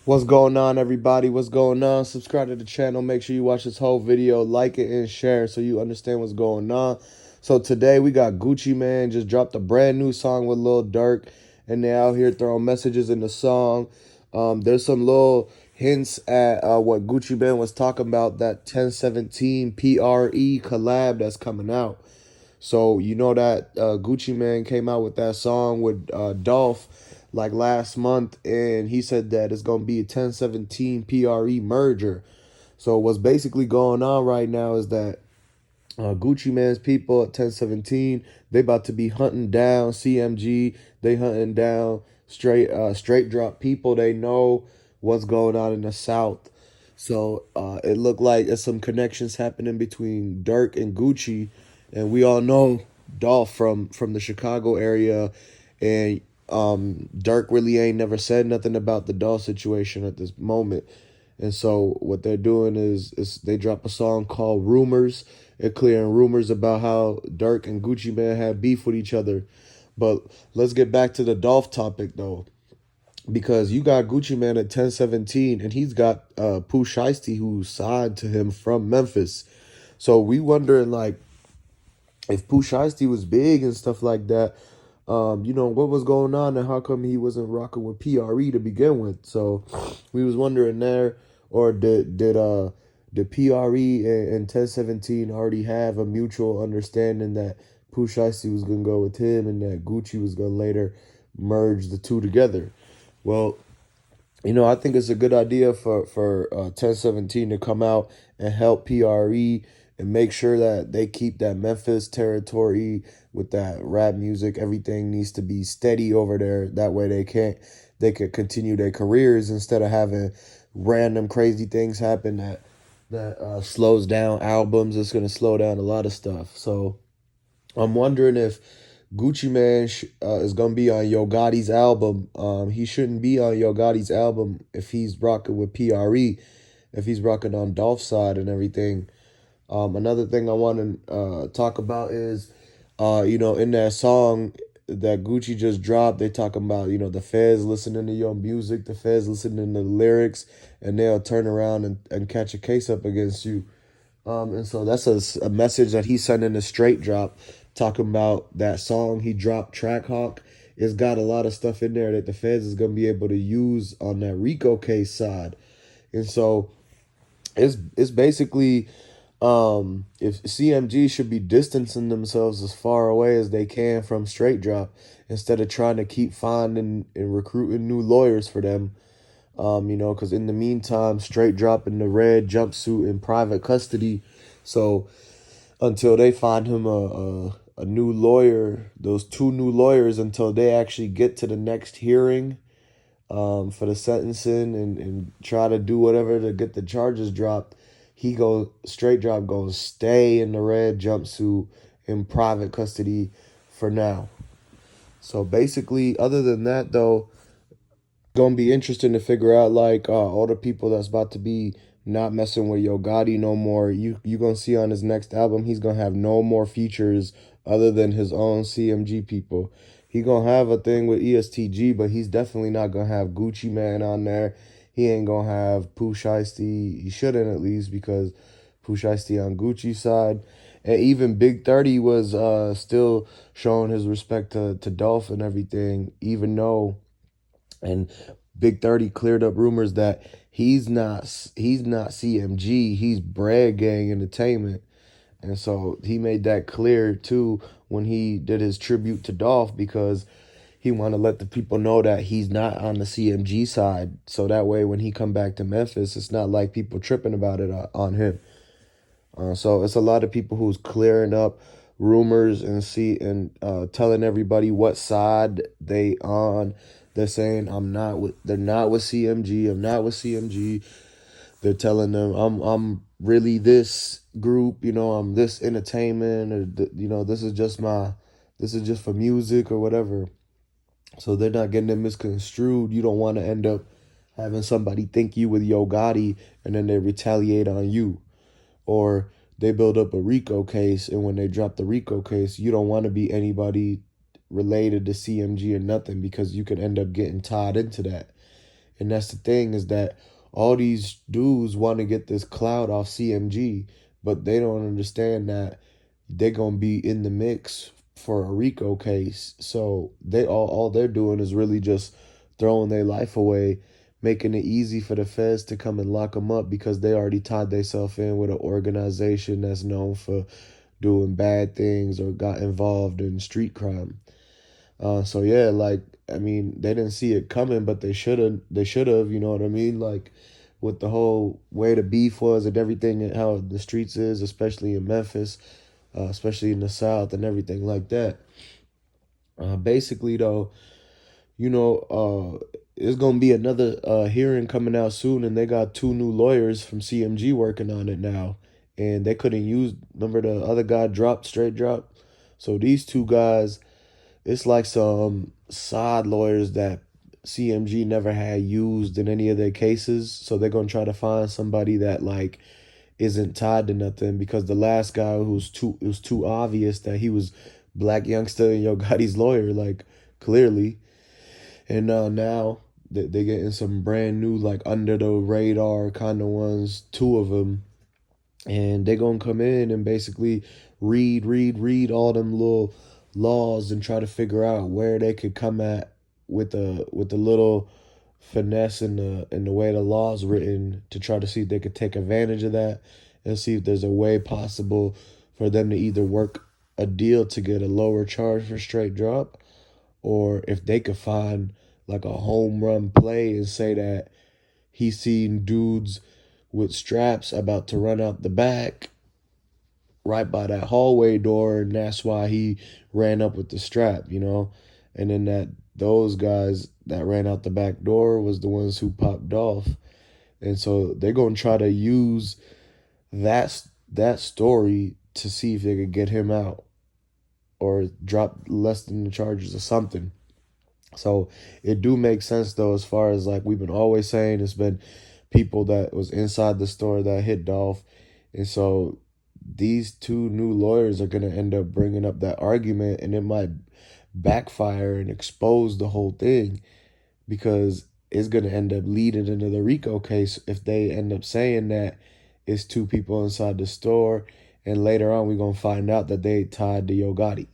What's going on, everybody? What's going on? Subscribe to the channel. Make sure you watch this whole video, like it, and share so you understand what's going on. So today we got Gucci Mane just dropped a brand new song with Lil Durk, and they out here throwing messages in the song. There's some little hints at what Gucci Mane was talking about, that 1017 PRE collab that's coming out. So you know that Gucci Mane came out with that song with Dolph like last month, and he said that it's gonna be a 1017 PRE merger. So what's basically going on right now is that Gucci Mane's people at 1017, they about to be hunting down CMG. They hunting down straight drop people. They know what's going on in the South. So it looked like there's some connections happening between Dirk and Gucci, and we all know Dolph from the Chicago area, and Dirk really ain't never said nothing about the Dolph situation at this moment. And so what they're doing is they drop a song called Rumors. They're clearing rumors about how Dirk and Gucci Mane had beef with each other. But let's get back to the Dolph topic though, because you got Gucci Mane at 1017, and he's got Pooh Shiesty who signed to him from Memphis. So we wondering like if Pooh Shiesty was big and stuff like that, what was going on and how come he wasn't rocking with PRE to begin with. So we was wondering there, or did PRE and 1017 already have a mutual understanding that Pooh Shiesty was gonna go with him and that Gucci was gonna later merge the two together? Well, I think it's a good idea for 1017 to come out and help PRE and make sure that they keep that Memphis territory with that rap music. Everything needs to be steady over there. That way they can continue their careers instead of having random crazy things happen that slows down albums. It's gonna slow down a lot of stuff. So I'm wondering if Gucci Mane is gonna be on Yo Gotti's album. He shouldn't be on Yo Gotti's album if he's rocking with PRE, if he's rocking on Dolph's side and everything. Another thing I want to talk about is, in that song that Gucci just dropped, they talking about, the feds listening to your music, the feds listening to the lyrics, and they'll turn around and catch a case up against you. And so that's a message that he's sending a straight drop, talking about that song he dropped, Track Hawk. It's got a lot of stuff in there that the feds is going to be able to use on that RICO case side. And so it's basically, if CMG should be distancing themselves as far away as they can from straight drop instead of trying to keep finding and recruiting new lawyers for them. Because in the meantime, straight drop in the red jumpsuit in private custody. So until they find him a new lawyer, those two new lawyers, until they actually get to the next hearing for the sentencing and try to do whatever to get the charges dropped, straight drop going to stay in the red jumpsuit in private custody for now. So basically, other than that though, gonna be interesting to figure out like all the people that's about to be not messing with Yo Gotti no more. You gonna see on his next album he's gonna have no more features other than his own CMG people. He gonna have a thing with ESTG, but he's definitely not gonna have Gucci Mane on there. He ain't gonna have Pooh Shiesty. He shouldn't, at least, because Pooh Shiesty on Gucci's side. And even Big 30 was still showing his respect to Dolph and everything, even though, and Big 30 cleared up rumors that he's not CMG, he's Bread Gang Entertainment. And so he made that clear too when he did his tribute to Dolph, because he want to let the people know that he's not on the CMG side. So that way when he come back to Memphis, it's not like people tripping about it on him. So it's a lot of people who's clearing up rumors and telling everybody what side they on. They're saying they're not with CMG. I'm not with CMG. They're telling them I'm really this group. I'm this entertainment, or this is just for music or whatever. So they're not getting it misconstrued. You don't want to end up having somebody think you with Yo Gotti and then they retaliate on you, or they build up a RICO case, and when they drop the RICO case, you don't want to be anybody related to CMG or nothing, because you could end up getting tied into that. And that's the thing, is that all these dudes want to get this clout off CMG, but they don't understand that they're gonna be in the mix for a RICO case. So all they're doing is really just throwing their life away, making it easy for the feds to come and lock them up because they already tied themselves in with an organization that's known for doing bad things or got involved in street crime. So yeah, like, I mean, they didn't see it coming, but they should have. They should have. You know what I mean? Like, with the whole way the beef was and everything, and how the streets is, especially in Memphis, especially in the South and everything like that. Basically, though, there's gonna be another hearing coming out soon, and they got two new lawyers from CMG working on it now, and they couldn't use. Remember the other guy dropped, straight drop. So these two guys, it's like some side lawyers that CMG never had used in any of their cases. So they're gonna try to find somebody that like isn't tied to nothing, because the last guy who's too it was too obvious that he was Black Youngster and Yo Gotti's lawyer, like, clearly. And now they're getting some brand new, like, under the radar kind of ones, two of them, and they're gonna come in and basically read all them little laws and try to figure out where they could come at with the little finesse in the way the law's written, to try to see if they could take advantage of that and see if there's a way possible for them to either work a deal to get a lower charge for straight drop, or if they could find like a home run play and say that he seen dudes with straps about to run out the back right by that hallway door, and that's why he ran up with the strap. And then that those guys that ran out the back door was the ones who popped Dolph. And so they're gonna try to use that story to see if they could get him out or drop less than the charges or something. So it do make sense though, as far as like we've been always saying, it's been people that was inside the store that hit Dolph. And so these two new lawyers are going to end up bringing up that argument, and it might backfire and expose the whole thing, because it's going to end up leading into the RICO case if they end up saying that it's two people inside the store, and later on we're going to find out that they tied to Yo Gotti.